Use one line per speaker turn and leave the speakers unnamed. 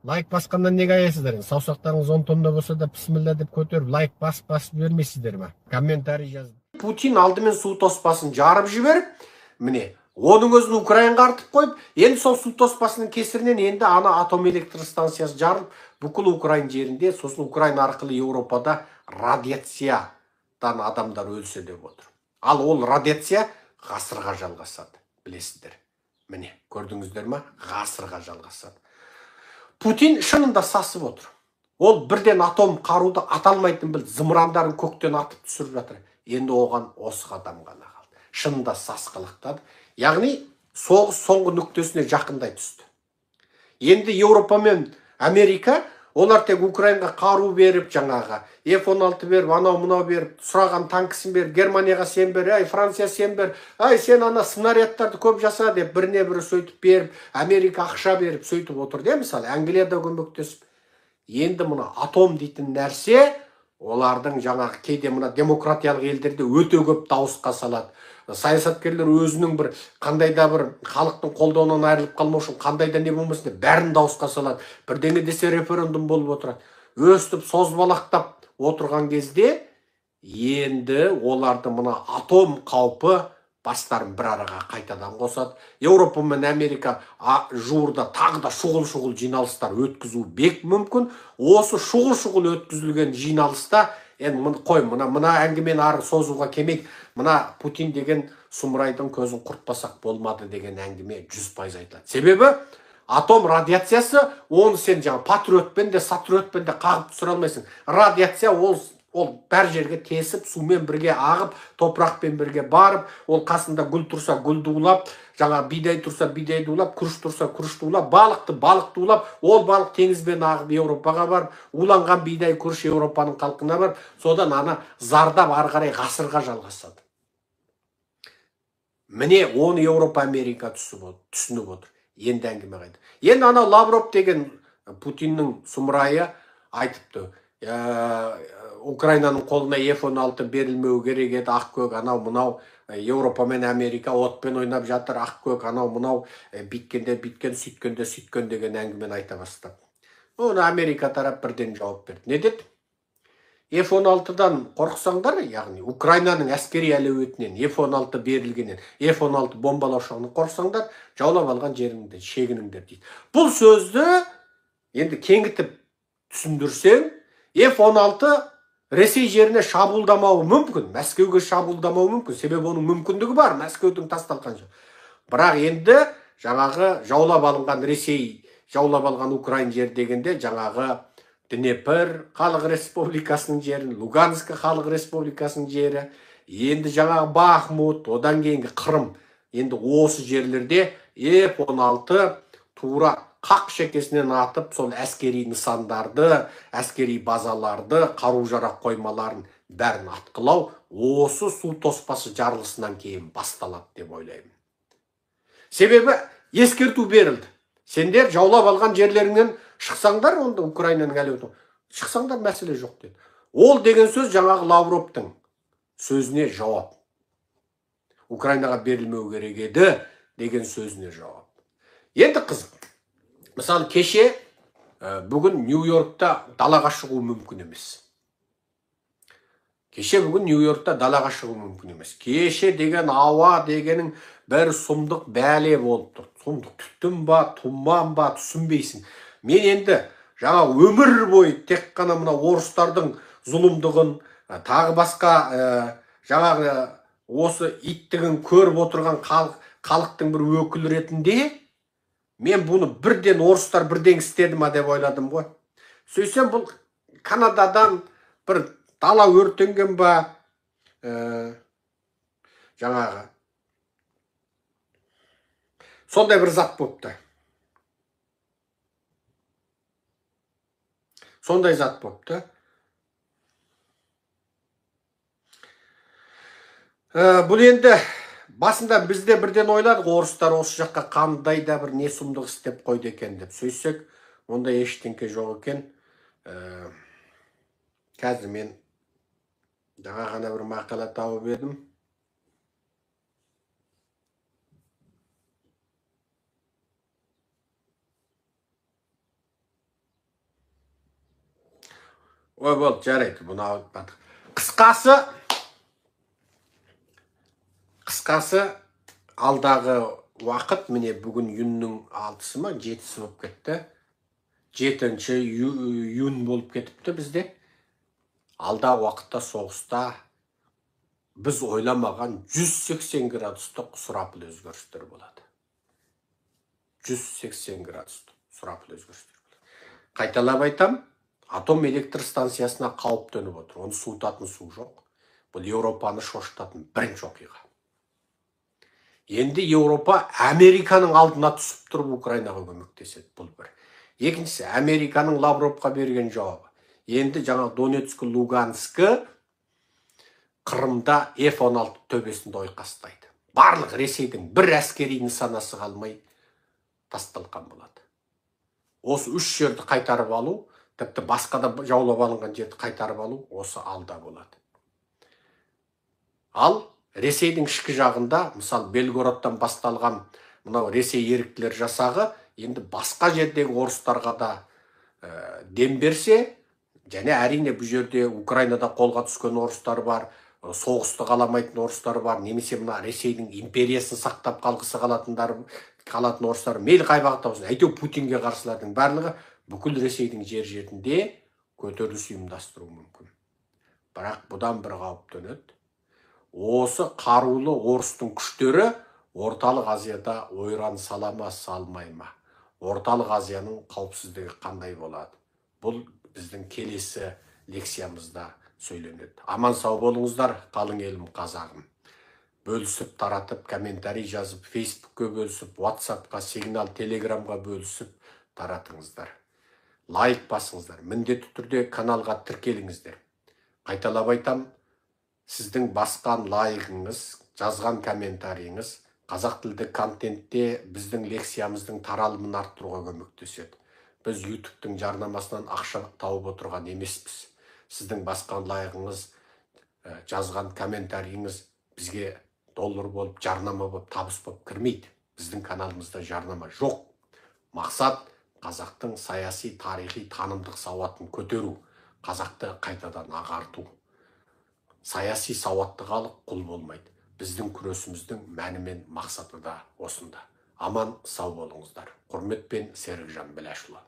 Лайк басқаннан неге аясыздар? Саусақтарыңыз 10 тонна болса да бісміллә деп көтеріп, лайк басып бермейсіздер ме? Комментарий жазып. Путин алдымен су тоспасын жарып жіберіп, міне, оның өзін Украинаға артып қойып, енді сол су тоспасының кесірінен енді ана атом электростанциясы жарылып, бүкіл Украина жерінде, сосын Украина арқылы Еуропада радиациядан адамдар өлсе деп отыр. Ал ол радиация ғасырға жалғасады, білесіздер. Міне, көрдіңіздер ме? Ғасырға жалғасады. Путин шынында сасып отыр. Ол бірден атом қаруды аталмайтын білді, зымырандарын көктен атып түсіріп жатыр. Енді оған осы қадам ғана қалды. Шынында сасқалақтады. Яғни соғыс соңғы нүктесіне жақындай түсті. Енді Еуропа мен Америка олар тек Украинаға қару беріп, жаңағы F-16 беріп, анау-мынау беріп, сұраған танкісін беріп, Германияға сен бер, ай Франция сен бер, ай сен ана снарядтарды көп жаса деп біріне бірі сөйтіп беріп, Америка ақша беріп сөйтіп отыр де, мысалы Англияда көмектесіп. Енді мына атом дейтін нәрсе олардың жаңағы кейде мына демократиялық елдерде өте көп дауысқа салады. Саясаткерлер өзінің бір қандай да бір халықтың қолдауынан айырылып қалмау үшін қандай да не болмасын деп бәрін дауысқа салады. Бірдеңе десе референдум болып отырады. Өстіп созбалақтап отырған кезде енді оларды мына атом қаупі бастарын бір араға қайтадан қосады. Еуропа мен Америка жуырда тағы да шұғыл жиналыстар өткізу бек мүмкін. Осы шұғыл өткізілген жиналыста енді қой, мына әңгімені ары созуға келмейік. Мына Путин деген сұмырайдың көзін құртпасақ болмады деген әңгіме 100% айтылады. Себебі атом радиациясы, оны сен жаңа патриотпен де сатриотпен де қағып түсіре алмайсың. Радиация ол бәр жерге тесіп, сумен бірге ағып, топырақпен бірге барып, ол қасында гүл тұрса гүлді улап, жаңа бидай тұрса бидайды улап, күріш тұрса күрішті улап, балықты улап, ол балық теңізбен ағып Еуропаға барып, уланған бидай күріш Еуропаның халқына барып, содан ана зардап ары қарай ғасырға жалғасады. Міне оны Еуропа Америка түсініп отыр. Енді әңгіме қайда. Енді ана Лавров деген Путиннің сұмырайы айтыпты. Украинаның қолына F-16 берілмеу керек еді, ақ-көк анау мынау Еуропа мен Америка отпен ойнап жатыр, ақ-көк анау мынау биткен сөйткен деген әңгімені айта бастады. Оны Америка тарап бірден жауап берді. Не деді? F-16-дан қорқсаңдар, яғни Украинаның әскери әлеуетінен, F-16 берілгенен, F-16 бомбалаушығынан қорқсаңдар, жаулап алған жеріңді шегініңдер дейді. Бұл сөзді енді кеңітіп түсіндірсең, F-16 Ресей жеріне шабуылдамауы мүмкін, Мәскеуге шабуылдамауы мүмкін, себебі оның мүмкіндігі бар, Мәскеудің тасталған жер. Бірақ енді жаңағы жаулап алынған Ресей, жаулап алған Украин жер дегенде жаңағы Днепр халық республикасының жерін, Луганск халық республикасының жері, енді жаңағы Бахмут, одан кейінгі Қырым, енді осы жерлерде F-16 тура қақ шекесінен атып, сол әскери нысандарды, әскери базаларды, қару-жарақ қоймаларын бәрін атқылау, осы су тоспасы жарылысынан кейін басталады деп ойлаймын. Себебі ескерту берілді. Сендер жаулап алған жерлеріңнен шықсаңдар, онда Украинаның әлеуеті, шықсаңдар мәселе жоқ деді. Ол деген сөз жаңағы Лавровтың сөзіне жауап. Украинаға берілмеу керек еді деген сөзіне жауап. Енді қызық. Мысалы, кеше бүгін Нью-Йоркта далаға шығу мүмкін емес. Кеше деген ауа дегенің бір сұмдық бәле болып тұр. Сұмдық түттім ба, тұман ба, түсінбейсің. Мен енді жаңа өмір бойы тек қана мына орыстардың зұлымдығын, тағы басқа жаңағы осы иттігін көріп отырған халықтың бір өкілі ретінде мен бұны бірден орыстар бірден істеді ма деп ойладым ғой. Сөйтсем бұл Канададан бір дала өртенген ба, жаңағы сондай бір зат болыпты. Бұл енді басында бізде бірден ойладық, орыстар осы жаққа қандай да бір не сұмдық істеп қойды екен деп. Сөйсек, онда ештеңке жоқ екен. Қазір мен жаңа ғана бір мақала тауып едім. Ой болды, жарайды, бұны ауытпадық. Қысқасы, алдағы уақыт, міне бүгін июньнің 6-сы ма, 7-сі болып кетті. 7-ші июнь болып кетіпті бізде. Алдағы уақытта соғыста біз ойламаған 180 градустық сұрапыл өзгерістер болады. 180 градустық сұрапыл өзгерістер болады. Қайталап айтам, атом электр станциясына қауіп төніп отыр. Оны суытатын су жоқ. Бұл Еуропаны шошытатын бірінші оқиға. Енді Еуропа Американың алдына түсіп тұрып Украинаға көмектеседі. Бұл бір. Екіншісі, Американың Лавровқа берген жауабы. Енді жаңа Донецк, Луганск, Қырымда F-16 төбесінде ойқастайды. Барлық Ресейдің бір әскери нысанасы қалмай тасталған болады. Осы үш жерді қайтарып алу, тіпті басқа да жаулап алынған жерді қайтарып алу осы алда болады. Ал Ресейдің ішкі жағында, мысалы Белгородтан басталған мынау Ресей еріктілер жасағы енді басқа жердегі орыстарға да дем берсе, және әрине бұл жерде Украинада қолға түскен орыстар бар, соғысты қаламайтын орыстар бар, немесе мына Ресейдің империясын сақтап қалғысы қалатын орыстар, мейлі қай бағытта болсын, әйтеу Путинге қарсылардың барлығы бүкіл Ресейдің жер-жерінде көтеріліс ұйымдастыруы мүмкін. Бірақ бұдан бір қауіп төнеді. Осы қарулы орыстың күштері Орталық Азияда ойран сала ма, салмай ма? Орталық Азияның қауіпсіздігі қандай болады? Бұл біздің келесі лекциямызда söyленеді. Аман сау болыңыздар, қалың елім қазағым. Бөлісіп, таратып, комментарий жазып, Фейсбукке бөлісіп, WhatsAppқа, Сигнал, Телеграмға бөлісіп таратыңыздар. Лайк басыңыздар. Міндетті түрде каналға тіркеліңіздер. Қайталап айтам, сіздің басқан лайкыңыз, жазған комментарийіңіз қазақ тілді контентте біздің лекциямыздың таралымын арттыруға көмектеседі. Біз YouTube-тың жарнамасынан ақша тауып отырған емеспіз. Сіздің басқан лайкыңыз, жазған комментарийіңіз бізге доллар болып, жарнама болып, табыс болып кірмейді. Біздің каналымызда жарнама жоқ. Мақсат қазақтың саяси, тарихи, танымдық сауатын көтеру, қазақты қайтадан ағарту. Саяси сауатты халық құл болмайды. Біздің күресіміздің мәні мен мақсаты да осында. Аман сау болыңыздар. Құрметпен Серікжан Біләшұлы.